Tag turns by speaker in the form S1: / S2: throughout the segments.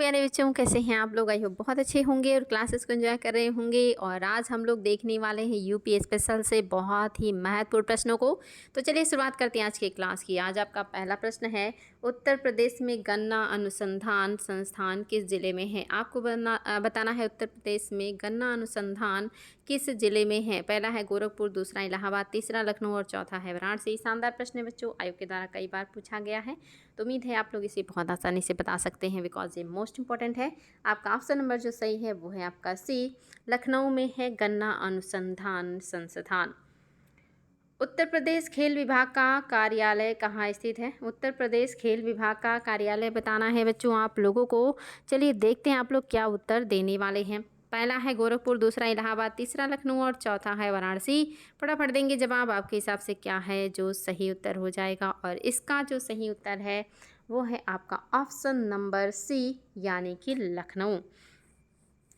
S1: प्यारे बच्चों, कैसे हैं आप लोग? आई होप बहुत अच्छे होंगे और क्लासेस को एंजॉय कर रहे होंगे। और आज हम लोग देखने वाले हैं यूपी स्पेशल से बहुत ही महत्वपूर्ण प्रश्नों को। तो चलिए शुरुआत करते हैं आज की क्लास की। आज आपका पहला प्रश्न है, उत्तर प्रदेश में गन्ना अनुसंधान संस्थान किस जिले में है? आपको बताना है उत्तर प्रदेश में गन्ना अनुसंधान किस जिले में है। पहला है गोरखपुर, दूसरा इलाहाबाद, तीसरा लखनऊ और चौथा है वाराणसी। शानदार प्रश्न है बच्चों, आयोग के द्वारा कई बार पूछा गया है, तो उम्मीद है आप लोग इसे बहुत आसानी से बता सकते हैं बिकॉज ये मोस्ट इंपॉर्टेंट है। आपका ऑप्शन नंबर जो सही है वो है आपका सी, लखनऊ में है गन्ना अनुसंधान संस्थान। उत्तर प्रदेश खेल विभाग का कार्यालय कहाँ स्थित है? उत्तर प्रदेश खेल विभाग का कार्यालय बताना है बच्चों आप लोगों को। चलिए देखते हैं आप लोग क्या उत्तर देने वाले हैं। पहला है गोरखपुर, दूसरा इलाहाबाद, तीसरा लखनऊ और चौथा है वाराणसी। फटाफट देंगे जवाब, आपके हिसाब से क्या है जो सही उत्तर हो जाएगा? और इसका जो सही उत्तर है वो है आपका ऑप्शन नंबर सी, यानी कि लखनऊ।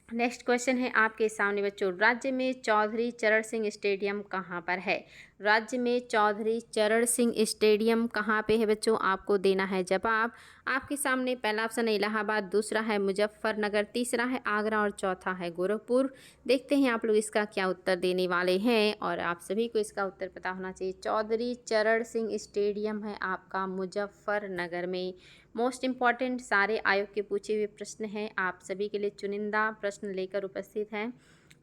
S1: नेक्स्ट क्वेश्चन है आपके सामने बच्चों, राज्य में चौधरी चरण सिंह स्टेडियम कहाँ पर है? राज्य में चौधरी चरण सिंह स्टेडियम कहाँ पे है बच्चों? आपको देना है जवाब। आपके सामने पहला ऑप्शन है इलाहाबाद, दूसरा है मुजफ्फरनगर, तीसरा है आगरा और चौथा है गोरखपुर। देखते हैं आप लोग इसका क्या उत्तर देने वाले हैं और आप सभी को इसका उत्तर पता होना चाहिए। चौधरी चरण सिंह स्टेडियम है आपका मुजफ्फरनगर में। मोस्ट इम्पॉर्टेंट सारे आयोग के पूछे हुए प्रश्न हैं, आप सभी के लिए चुनिंदा प्रश्न लेकर उपस्थित हैं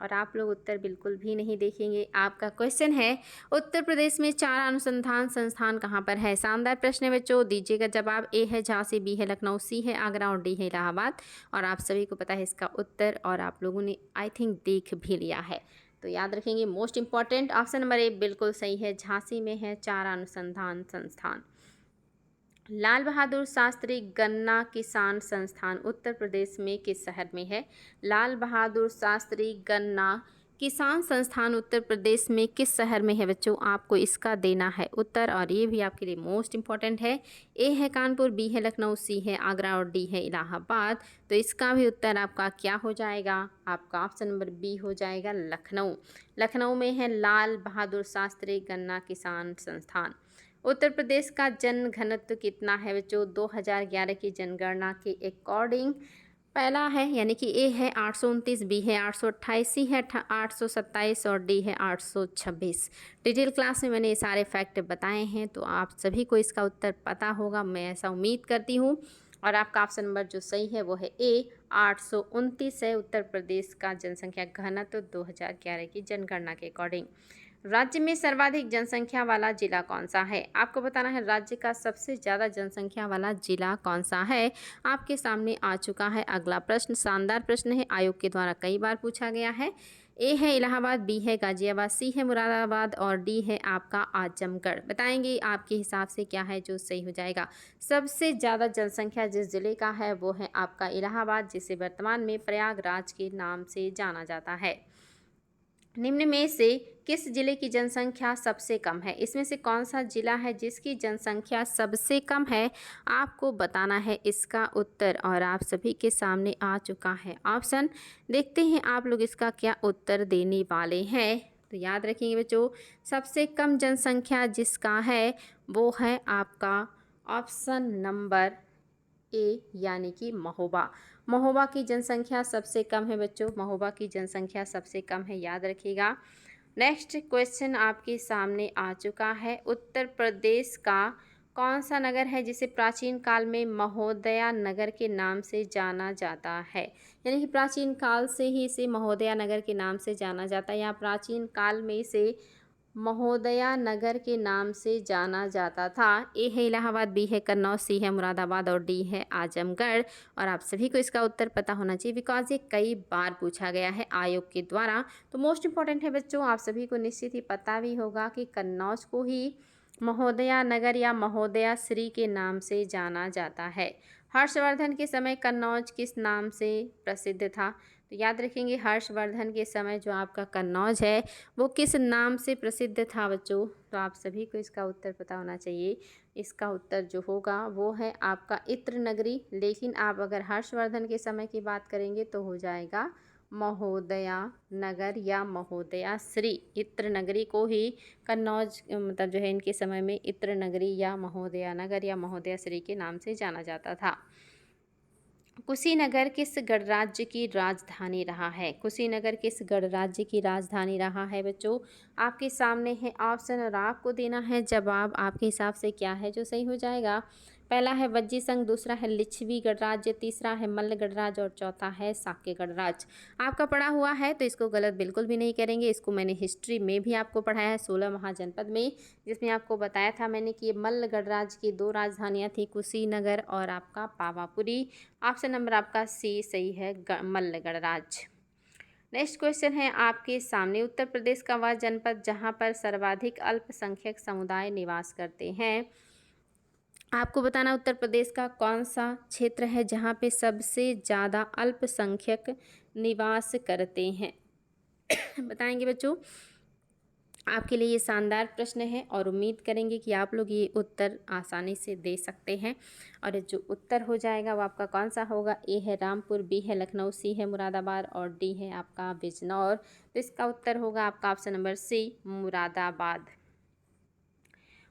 S1: और आप लोग उत्तर बिल्कुल भी नहीं देखेंगे। आपका क्वेश्चन है, उत्तर प्रदेश में चारा अनुसंधान संस्थान कहाँ पर है? शानदार प्रश्न है बच्चों, दीजिएगा जवाब। ए है झांसी, बी है लखनऊ, सी है आगरा और डी है इलाहाबाद। और आप सभी को पता है इसका उत्तर और आप लोगों ने आई थिंक देख भी लिया है, तो याद रखेंगे most important option number A बिल्कुल सही है, झांसी में है चारा अनुसंधान संस्थान। लाल बहादुर शास्त्री गन्ना किसान संस्थान उत्तर प्रदेश में किस शहर में है? लाल बहादुर शास्त्री गन्ना किसान संस्थान उत्तर प्रदेश में किस शहर में है बच्चों? आपको इसका देना है उत्तर और ये भी आपके लिए मोस्ट इंपॉर्टेंट है। ए है कानपुर, बी है लखनऊ, सी है आगरा और डी है इलाहाबाद। तो इसका भी उत्तर आपका क्या हो जाएगा? आपका ऑप्शन नंबर बी हो जाएगा लखनऊ। लखनऊ में है लाल बहादुर शास्त्री गन्ना किसान संस्थान। उत्तर प्रदेश का जन घनत्व कितना है बच्चों? 2011 की जनगणना के अकॉर्डिंग पहला है यानी कि ए है 829, बी है 828, सी है 827 और डी है 826। डिटेल क्लास में मैंने ये सारे फैक्ट बताए हैं, तो आप सभी को इसका उत्तर पता होगा, मैं ऐसा उम्मीद करती हूँ। और आपका ऑप्शन नंबर जो सही है वो है ए, 829 है उत्तर प्रदेश का जनसंख्या घनत्व 2011 की जनगणना के अकॉर्डिंग। राज्य में सर्वाधिक जनसंख्या वाला जिला कौन सा है? आपको बताना है राज्य का सबसे ज़्यादा जनसंख्या वाला जिला कौन सा है। आपके सामने आ चुका है अगला प्रश्न, शानदार प्रश्न है, आयोग के द्वारा कई बार पूछा गया है। ए है इलाहाबाद, बी है गाजियाबाद, सी है मुरादाबाद और डी है आपका आजमगढ़। बताएंगे आपके हिसाब से क्या है जो सही हो जाएगा। सबसे ज़्यादा जनसंख्या जिस जिले का है वो है आपका इलाहाबाद, जिसे वर्तमान में प्रयागराज के नाम से जाना जाता है। निम्न में से किस जिले की जनसंख्या सबसे कम है? इसमें से कौन सा जिला है जिसकी जनसंख्या सबसे कम है? आपको बताना है इसका उत्तर और आप सभी के सामने आ चुका है ऑप्शन। देखते हैं आप लोग इसका क्या उत्तर देने वाले हैं। तो याद रखेंगे बच्चों, सबसे कम जनसंख्या जिसका है वो है आपका ऑप्शन नंबर ए, यानी कि महोबा। महोबा की जनसंख्या सबसे कम है बच्चों, महोबा की जनसंख्या सबसे कम है, याद रखिएगा। नेक्स्ट क्वेश्चन आपके सामने आ चुका है, उत्तर प्रदेश का कौन सा नगर है जिसे प्राचीन काल में महोदया नगर के नाम से जाना जाता है? यानी कि प्राचीन काल से ही इसे महोदया नगर के नाम से जाना जाता है, या प्राचीन काल में इसे महोदया नगर के नाम से जाना जाता था। ए है इलाहाबाद, बी है कन्नौज, सी है मुरादाबाद और डी है आजमगढ़। और आप सभी को इसका उत्तर पता होना चाहिए बिकॉज ये कई बार पूछा गया है आयोग के द्वारा। तो मोस्ट इंपॉर्टेंट है बच्चों, आप सभी को निश्चित ही पता भी होगा कि कन्नौज को ही महोदया नगर या महोदया श्री के नाम से जाना जाता है। हर्षवर्धन के समय कन्नौज किस नाम से प्रसिद्ध था? तो याद रखेंगे हर्षवर्धन के समय जो आपका कन्नौज है वो किस नाम से प्रसिद्ध था बच्चों? तो आप सभी को इसका उत्तर पता होना चाहिए। इसका उत्तर जो होगा वो है आपका इत्र नगरी, लेकिन आप अगर हर्षवर्धन के समय की बात करेंगे तो हो जाएगा महोदया नगर या महोदया श्री। इत्र नगरी को ही कन्नौज मतलब जो है इनके समय में इत्र नगरी या महोदया नगर या महोदया श्री के नाम से जाना जाता था। कुशीनगर किस गणराज्य की राजधानी रहा है? कुशीनगर किस गणराज्य की राजधानी रहा है बच्चों? आपके सामने है ऑप्शन और आपको देना है जवाब। आपके हिसाब से क्या है जो सही हो जाएगा? पहला है वज्जी संघ, दूसरा है लिच्छवी गणराज्य, तीसरा है मल्ल गणराज्य और चौथा है शाक्य गणराज्य। आपका पढ़ा हुआ है तो इसको गलत बिल्कुल भी नहीं करेंगे। इसको मैंने हिस्ट्री में भी आपको पढ़ाया है 16 महाजनपद में, जिसमें आपको बताया था मैंने कि मल्ल गणराज्य की 2 राजधानियाँ थी, कुशीनगर और आपका पावापुरी। ऑप्शन नंबर आपका सी सही है, मल्ल गणराज्य। नेक्स्ट क्वेश्चन है आपके सामने, उत्तर प्रदेश का वह जनपद जहां पर सर्वाधिक अल्पसंख्यक समुदाय निवास करते हैं। आपको बताना उत्तर प्रदेश का कौन सा क्षेत्र है जहां पे सबसे ज़्यादा अल्पसंख्यक निवास करते हैं। बताएंगे बच्चों। आपके लिए ये शानदार प्रश्न है और उम्मीद करेंगे कि आप लोग ये उत्तर आसानी से दे सकते हैं। और जो उत्तर हो जाएगा वो आपका कौन सा होगा? ए है रामपुर, बी है लखनऊ, सी है मुरादाबाद और डी है आपका बिजनौर। तो इसका उत्तर होगा आपका ऑप्शन नंबर सी, मुरादाबाद।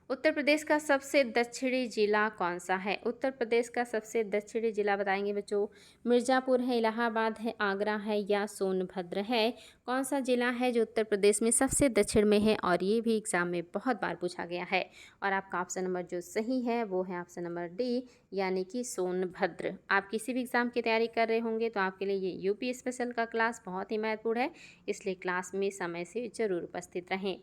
S1: उत्तर प्रदेश का सबसे दक्षिणी जिला कौन सा है? उत्तर प्रदेश का सबसे दक्षिणी जिला बताएंगे बच्चों। मिर्ज़ापुर है, इलाहाबाद है, आगरा है या सोनभद्र है? कौन सा जिला है जो उत्तर प्रदेश में सबसे दक्षिण में है? और ये भी एग्जाम में बहुत बार पूछा गया है। और आपका ऑप्शन नंबर जो सही है वो है ऑप्शन नंबर डी, यानी कि सोनभद्र। आप किसी भी एग्ज़ाम की तैयारी कर रहे होंगे तो आपके लिए ये यूपी स्पेशल का क्लास बहुत ही महत्वपूर्ण है, इसलिए क्लास में समय से ज़रूर उपस्थित रहें।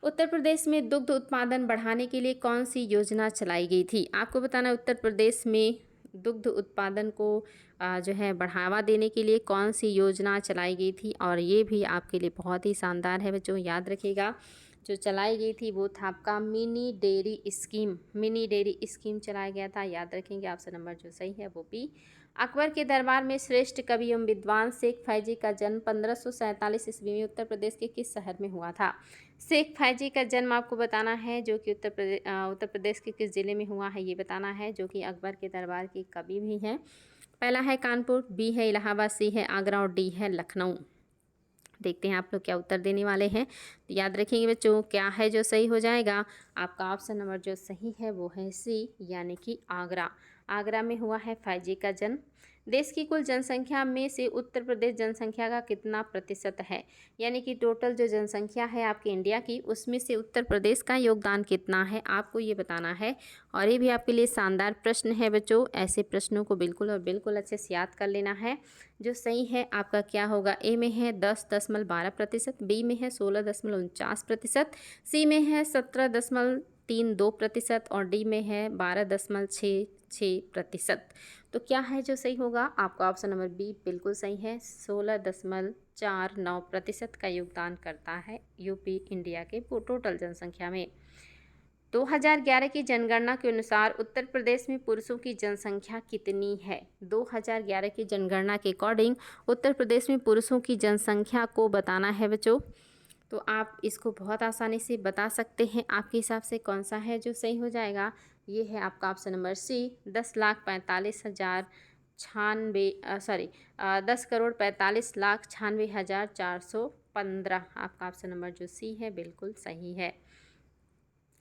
S1: उत्तर प्रदेश में दुग्ध उत्पादन बढ़ाने के लिए कौन सी योजना चलाई गई थी? आपको बताना है उत्तर प्रदेश में दुग्ध उत्पादन को जो है बढ़ावा देने के लिए कौन सी योजना चलाई गई थी। और ये भी आपके लिए बहुत ही शानदार है बच्चों, याद रखिएगा। जो चलाई गई थी वो था आपका mini dairy scheme. Mini dairy scheme चलाया गया था, याद रखेंगे। ऑप्शन नंबर जो सही है वो बी। अकबर के दरबार में श्रेष्ठ कवि एवं विद्वान शेख फैजी का जन्म 1547 ईस्वी में उत्तर प्रदेश के किस शहर में हुआ था? शेख फैजी का जन्म आपको बताना है जो कि उत्तर प्रदेश के किस ज़िले में हुआ है ये बताना है, जो कि अकबर के दरबार के कवि भी हैं। पहला है कानपुर, बी है इलाहाबाद, सी है आगरा और डी है लखनऊ। देखते हैं आप लोग क्या उत्तर देने वाले हैं। तो याद रखेंगे बच्चों, क्या है जो सही हो जाएगा? आपका ऑप्शन नंबर जो सही है वो है सी, यानी कि आगरा। आगरा में हुआ है फैजी का जन्म। देश की कुल जनसंख्या में से उत्तर प्रदेश जनसंख्या का कितना प्रतिशत है? यानी कि टोटल जो जनसंख्या है आपके इंडिया की, उसमें से उत्तर प्रदेश का योगदान कितना है, आपको ये बताना है। और ये भी आपके लिए शानदार प्रश्न है बच्चों। ऐसे प्रश्नों को बिल्कुल और बिल्कुल अच्छे से याद कर लेना है। जो सही है आपका क्या होगा? ए में है 10.12%, बी में है 16.49%, सी में है 17.32% और डी में है 12.66%। तो क्या है जो सही होगा? आपका ऑप्शन नंबर बी बिल्कुल सही है। 16.49% का योगदान करता है यूपी इंडिया के टोटल जनसंख्या में। 2011 की जनगणना के अनुसार उत्तर प्रदेश में पुरुषों की जनसंख्या कितनी है? 2011 की जनगणना के अकॉर्डिंग उत्तर प्रदेश में पुरुषों की जनसंख्या को बताना है बच्चों। तो आप इसको बहुत आसानी से बता सकते हैं। आपके हिसाब से कौन सा है जो सही हो जाएगा? ये है आपका ऑप्शन नंबर सी, 10,45,415 आपका ऑप्शन नंबर जो सी है बिल्कुल सही है।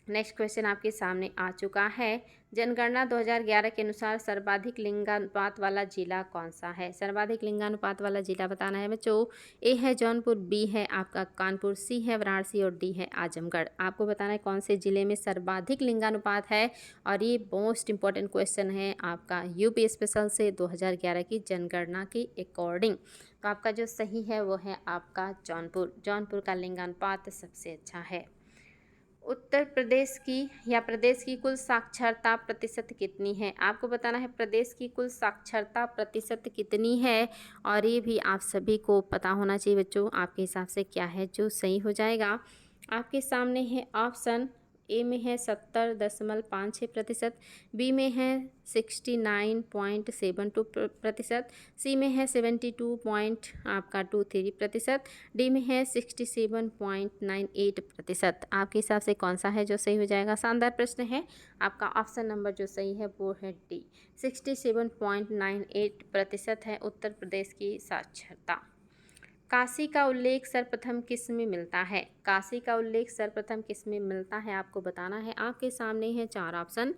S1: नेक्स्ट क्वेश्चन आपके सामने आ चुका है। जनगणना 2011 के अनुसार सर्वाधिक लिंगानुपात वाला जिला कौन सा है? सर्वाधिक लिंगानुपात वाला जिला बताना है बच्चों। ए है जौनपुर, बी है आपका कानपुर, सी है वाराणसी और डी है आजमगढ़। आपको बताना है कौन से ज़िले में सर्वाधिक लिंगानुपात है। और ये मोस्ट इंपॉर्टेंट क्वेश्चन है आपका यूपी स्पेशल से 2011 की जनगणना के अकॉर्डिंग। तो आपका जो सही है वो है आपका जौनपुर। जौनपुर का लिंगानुपात सबसे अच्छा है। उत्तर प्रदेश की या प्रदेश की कुल साक्षरता प्रतिशत कितनी है? आपको बताना है प्रदेश की कुल साक्षरता प्रतिशत कितनी है। और ये भी आप सभी को पता होना चाहिए बच्चों। आपके हिसाब से क्या है जो सही हो जाएगा? आपके सामने है ऑप्शन। ए में है 70.56%, बी में है 69.72%, सी में है 72.23%, डी में है 67.98%। आपके हिसाब से कौन सा है जो सही हो जाएगा? शानदार प्रश्न है। आपका ऑप्शन नंबर जो सही है वो है डी, 67.98% है उत्तर प्रदेश की साक्षरता। काशी का उल्लेख सर्वप्रथम किस में मिलता है? काशी का उल्लेख सर्वप्रथम किस में मिलता है आपको बताना है। आपके सामने है 4 ऑप्शन।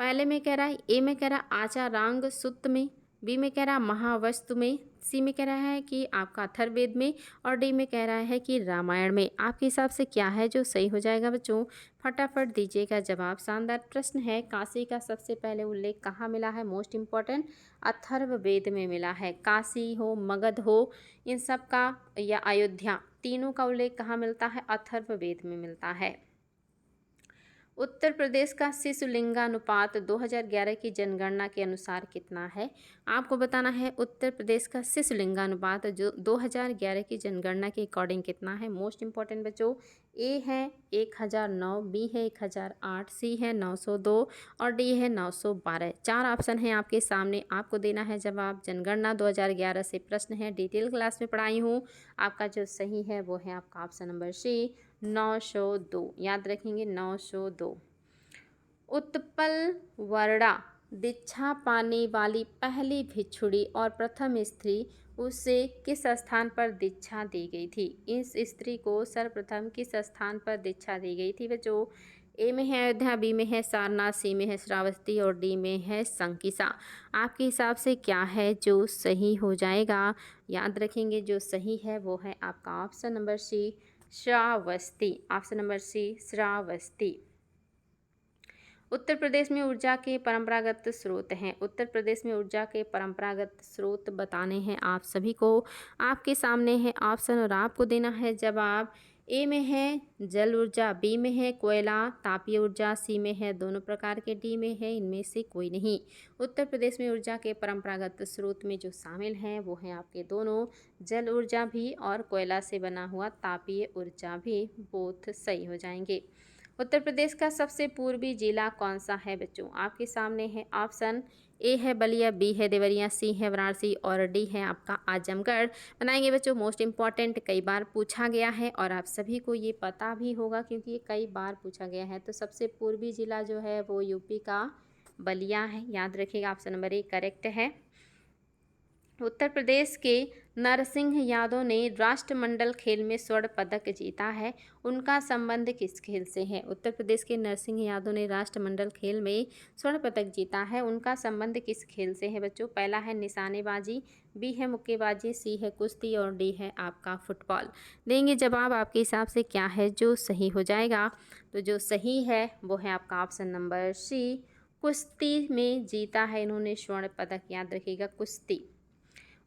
S1: पहले में कह रहा है, ए में कह रहा है आचारांग सुत्त में, बी में कह रहा है महावस्तु में, सी में कह रहा है कि आपका अथर्ववेद में, और डी में कह रहा है कि रामायण में। आपके हिसाब से क्या है जो सही हो जाएगा बच्चों? फटाफट दीजिएगा जवाब। शानदार प्रश्न है। काशी का सबसे पहले उल्लेख कहाँ मिला है? मोस्ट इम्पॉर्टेंट, अथर्ववेद में मिला है। काशी हो, मगध हो, इन सब का, या अयोध्या, तीनों का उल्लेख कहाँ मिलता है? अथर्ववेद में मिलता है। उत्तर प्रदेश का शिशुलिंगानुपात 2011 की जनगणना के अनुसार कितना है? आपको बताना है उत्तर प्रदेश का शिशुलिंगानुपात जो 2011 की जनगणना के अकॉर्डिंग कितना है। मोस्ट इंपॉर्टेंट बच्चों, ए है 1009, बी है 1008, सी है 902 और डी है 912। 4 ऑप्शन हैं आपके सामने, आपको देना है जवाब। जनगणना 2011 से प्रश्न है, डिटेल क्लास में पढ़ाई हूँ। आपका जो सही है वो है आपका ऑप्शन नंबर सी, 902। याद रखेंगे 902। उत्पल वर्णा दीक्षा पाने वाली पहली भिक्षुणी और प्रथम स्त्री, उसे किस स्थान पर दीक्षा दी गई थी? इस स्त्री को सर्वप्रथम किस स्थान पर दीक्षा दी गई थी बच्चों? ए में है अयोध्या, बी में है सारनाथ, सी में है श्रावस्ती और डी में है संकिसा। आपके हिसाब से क्या है जो सही हो जाएगा? याद रखेंगे जो सही है वो है आपका option number C, Shravasti. Option number C, Shravasti. Uttar Pradesh में ऊर्जा के परंपरागत स्रोत हैं। उत्तर प्रदेश में ऊर्जा के परंपरागत स्रोत बताने हैं आप सभी को। आपके सामने है ऑप्शन और आपको देना है जवाब। ए में है जल ऊर्जा, बी में है कोयला, तापीय ऊर्जा, सी में है दोनों प्रकार के, डी में है इनमें से कोई नहीं। उत्तर प्रदेश में ऊर्जा के परंपरागत स्रोत में जो शामिल हैं वो हैं आपके दोनों, जल ऊर्जा भी और कोयला से बना हुआ तापीय ऊर्जा भी। बोथ सही हो जाएंगे। उत्तर प्रदेश का सबसे पूर्वी जिला कौन सा है बच्चों? आपके सामने है ऑप्शन। ए है बलिया, बी है देवरिया, सी है वाराणसी और डी है आपका आजमगढ़। बनाएंगे बच्चों, मोस्ट इम्पॉर्टेंट, कई बार पूछा गया है और आप सभी को ये पता भी होगा क्योंकि ये कई बार पूछा गया है। तो सबसे पूर्वी जिला जो है वो यूपी का बलिया है। याद रखिएगा ऑप्शन नंबर ए करेक्ट है। उत्तर प्रदेश के नरसिंह यादव ने राष्ट्रमंडल खेल में स्वर्ण पदक जीता है। उनका संबंध किस खेल से है? उत्तर प्रदेश के नरसिंह यादव ने राष्ट्रमंडल खेल में स्वर्ण पदक जीता है। उनका संबंध किस खेल से है बच्चों? पहला है निशानेबाजी, बी है मुक्केबाजी, सी है कुश्ती और डी है आपका फुटबॉल। देंगे जवाब। आपके हिसाब से क्या है जो सही हो जाएगा? तो जो सही है वो है आपका ऑप्शन नंबर सी, कुश्ती में जीता है इन्होंने स्वर्ण पदक। याद रखिएगा कुश्ती।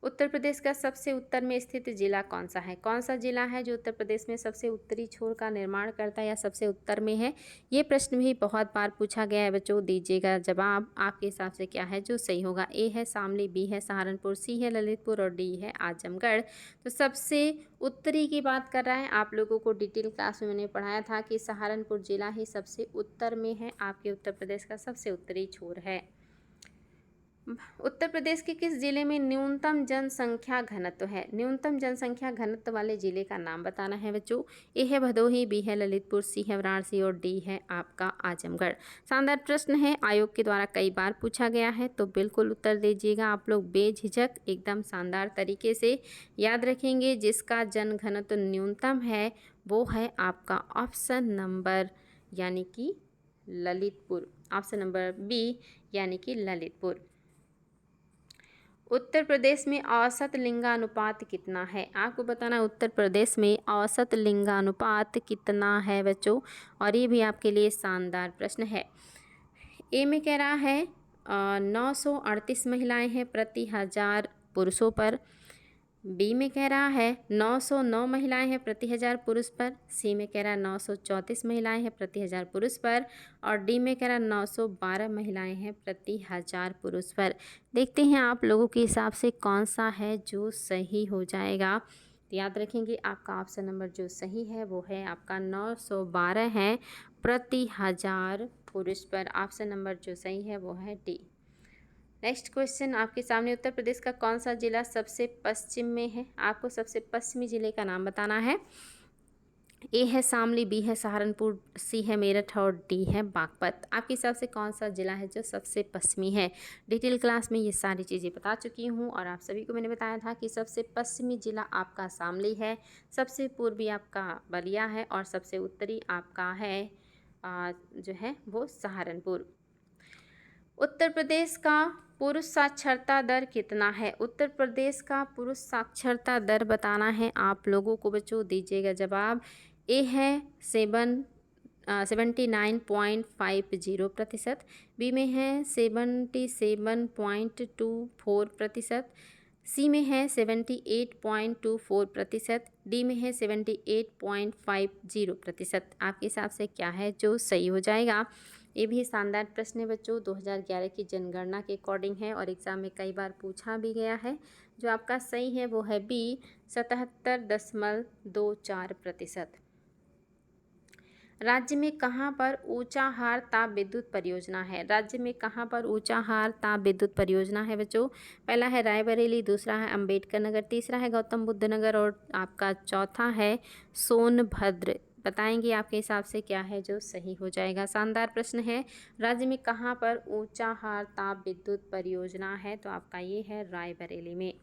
S1: उत्तर प्रदेश का सबसे उत्तर में स्थित जिला कौन सा है? कौन सा जिला है जो उत्तर प्रदेश में सबसे उत्तरी छोर का निर्माण करता है या सबसे उत्तर में है? ये प्रश्न भी बहुत बार पूछा गया है बच्चों। दीजिएगा जवाब। आपके हिसाब से क्या है जो सही होगा? ए है शामली, बी है सहारनपुर, सी है ललितपुर और डी है आजमगढ़। तो सबसे उत्तरी की बात कर रहा है। आप लोगों को डिटेल क्लास में मैंने पढ़ाया था कि सहारनपुर जिला ही सबसे उत्तर में है, आपके उत्तर प्रदेश का सबसे उत्तरी छोर है। उत्तर प्रदेश के किस जिले में न्यूनतम जनसंख्या घनत्व है? न्यूनतम जनसंख्या घनत्व वाले जिले का नाम बताना है बच्चों। ए है भदोही, बी है ललितपुर, सी है वाराणसी और डी है आपका आजमगढ़। शानदार प्रश्न है, आयोग के द्वारा कई बार पूछा गया है, तो बिल्कुल उत्तर दीजिएगा आप लोग बेझिझक, एकदम शानदार तरीके से। याद रखेंगे जिसका जन घनत्व न्यूनतम है वो है आपका ऑप्शन नंबर यानी कि ललितपुर। ऑप्शन नंबर बी यानी कि ललितपुर। उत्तर प्रदेश में औसत लिंगानुपात कितना है? आपको बताना है उत्तर प्रदेश में औसत लिंगानुपात कितना है बच्चों। और ये भी आपके लिए शानदार प्रश्न है। ए में कह रहा है 938 महिलाएं हैं प्रति 1000 पुरुषों पर। बी में कह रहा है 909 महिलाएं हैं प्रति 1000 पुरुष पर। सी में कह रहा है 934 महिलाएं हैं प्रति 1000 पुरुष पर। और डी में कह रहा है 912 महिलाएं हैं प्रति 1000 पुरुष पर। देखते हैं आप लोगों के हिसाब से कौन सा है जो सही हो जाएगा। तो याद रखेंगे आपका ऑप्शन नंबर जो सही है वो है आपका 912 है प्रति 1000 पुरुष पर। ऑप्शन नंबर जो सही है वो है डी। नेक्स्ट क्वेश्चन आपके सामने, उत्तर प्रदेश का कौन सा जिला सबसे पश्चिम में है? आपको सबसे पश्चिमी जिले का नाम बताना है। ए है शामली, बी है सहारनपुर, सी है मेरठ और डी है बागपत। आपके हिसाब से कौन सा जिला है जो सबसे पश्चिमी है? डिटेल क्लास में ये सारी चीज़ें बता चुकी हूँ और आप सभी को मैंने बताया था कि सबसे पश्चिमी जिला आपका शामली है, सबसे पूर्वी आपका बलिया है और सबसे उत्तरी आपका है जो है वो सहारनपुर। उत्तर प्रदेश का पुरुष साक्षरता दर कितना है? उत्तर प्रदेश का पुरुष साक्षरता दर बताना है आप लोगों को बच्चों, दीजिएगा जवाब। ए है 79.50%, बी में है 77.24%, सी में है 78.24%, डी में है 78.50%। आपके हिसाब से क्या है जो सही हो जाएगा? ये भी शानदार प्रश्न है बच्चों, 2011 की जनगणना के अकॉर्डिंग है और एग्ज़ाम में कई बार पूछा भी गया है। जो आपका सही है वो है बी, 77.24%। राज्य में कहाँ पर ऊंचाहार ताप विद्युत परियोजना है? राज्य में कहाँ पर ऊंचाहार ताप विद्युत परियोजना है बच्चों? पहला है रायबरेली, दूसरा है अंबेडकर नगर, तीसरा है गौतम बुद्ध नगर और आपका चौथा है सोनभद्र। बताएंगे आपके हिसाब से क्या है जो सही हो जाएगा? शानदार प्रश्न है। राज्य में कहाँ पर ऊंचाहार ताप विद्युत परियोजना है? तो आपका ये है रायबरेली में।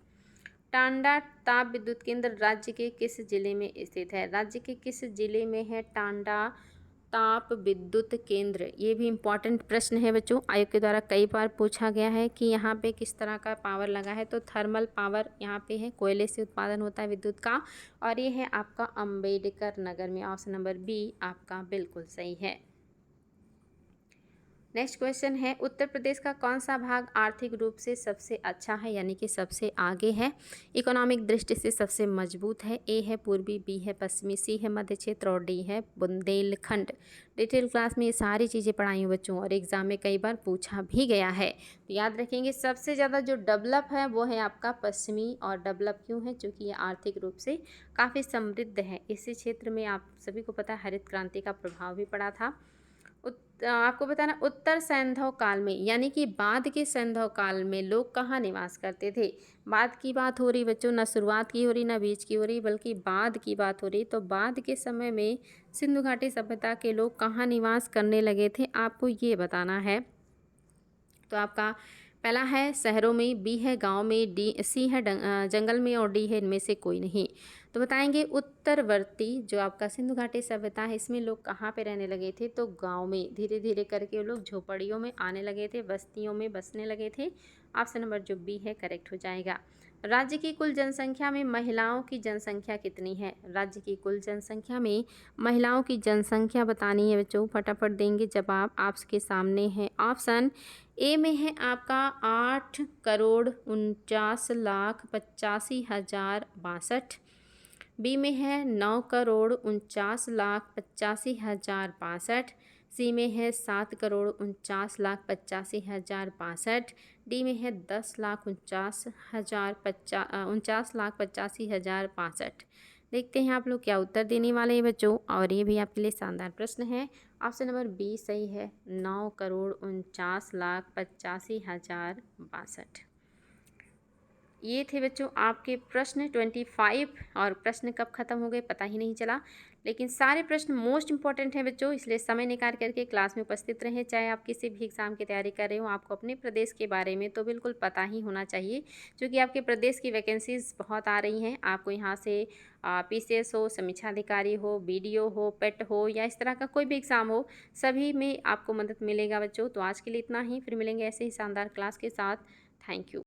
S1: टांडा ताप विद्युत केंद्र राज्य के किस जिले में स्थित है? राज्य के किस जिले में है टांडा ताप विद्युत केंद्र? ये भी इम्पॉर्टेंट प्रश्न है बच्चों, आयोग के द्वारा कई बार पूछा गया है कि यहाँ पे किस तरह का पावर लगा है। तो थर्मल पावर यहाँ पे है, कोयले से उत्पादन होता है विद्युत का, और ये है आपका अंबेडकर नगर में। ऑप्शन नंबर बी आपका बिल्कुल सही है। नेक्स्ट क्वेश्चन है, उत्तर प्रदेश का कौन सा भाग आर्थिक रूप से सबसे अच्छा है, यानी कि सबसे आगे है, इकोनॉमिक दृष्टि से सबसे मजबूत है? ए है पूर्वी, बी है पश्चिमी, सी है मध्य क्षेत्र और डी है बुंदेलखंड। डिटेल क्लास में ये सारी चीज़ें पढ़ाई हूँ बच्चों और एग्जाम में कई बार पूछा भी गया है। तो याद रखेंगे सबसे ज़्यादा जो डेवलप है वो है आपका पश्चिमी। और डेवलप क्यों है? क्योंकि ये आर्थिक रूप से काफ़ी समृद्ध है। इसी क्षेत्र में आप सभी को पता है हरित क्रांति का प्रभाव भी पड़ा था। आपको बताना, उत्तर सैंधव काल में यानी कि बाद के सैंधव काल में लोग कहाँ निवास करते थे? बाद की बात हो रही बच्चों, ना शुरुआत की हो रही ना बीच की हो रही, बल्कि बाद की बात हो रही। तो बाद के समय में सिंधु घाटी सभ्यता के लोग कहाँ निवास करने लगे थे, आपको ये बताना है। तो आपका पहला है शहरों में, बी है गांव में, डी सी है जंगल में और डी है इनमें से कोई नहीं। तो बताएंगे उत्तरवर्ती जो आपका सिंधु घाटी सभ्यता है इसमें लोग कहाँ पे रहने लगे थे? तो गांव में। धीरे धीरे करके वो लोग झोपड़ियों में आने लगे थे, बस्तियों में बसने लगे थे। ऑप्शन नंबर जो बी है करेक्ट हो जाएगा। राज्य की कुल जनसंख्या में महिलाओं की जनसंख्या कितनी है? राज्य की कुल जनसंख्या में महिलाओं की जनसंख्या बतानी है बच्चों, फटाफट देंगे जवाब आपके सामने है। ऑप्शन ए में है आपका 8,49,85,62, बी में है 9,49,85,62, सी में है 7,49,85,62, डी में है 10,49,85,62। देखते हैं आप लोग क्या उत्तर देने वाले हैं बच्चों, और ये भी आपके लिए शानदार प्रश्न है। ऑप्शन नंबर बी सही है, 9,49,85,62। ये थे बच्चों आपके प्रश्न 25। और प्रश्न कब ख़त्म हो गए पता ही नहीं चला, लेकिन सारे प्रश्न मोस्ट इंपॉर्टेंट हैं बच्चों, इसलिए समय निकाल करके क्लास में उपस्थित रहें। चाहे आप किसी भी एग्ज़ाम की तैयारी कर रहे हो, आपको अपने प्रदेश के बारे में तो बिल्कुल पता ही होना चाहिए, क्योंकि आपके प्रदेश की वैकेंसीज़ बहुत आ रही हैं। आपको यहाँ से PCS हो, समीक्षा अधिकारी हो, BDO हो, पेट हो, या इस तरह का कोई भी एग्ज़ाम हो, सभी में आपको मदद मिलेगा बच्चों। तो आज के लिए इतना ही, फिर मिलेंगे ऐसे ही शानदार क्लास के साथ। Thank you.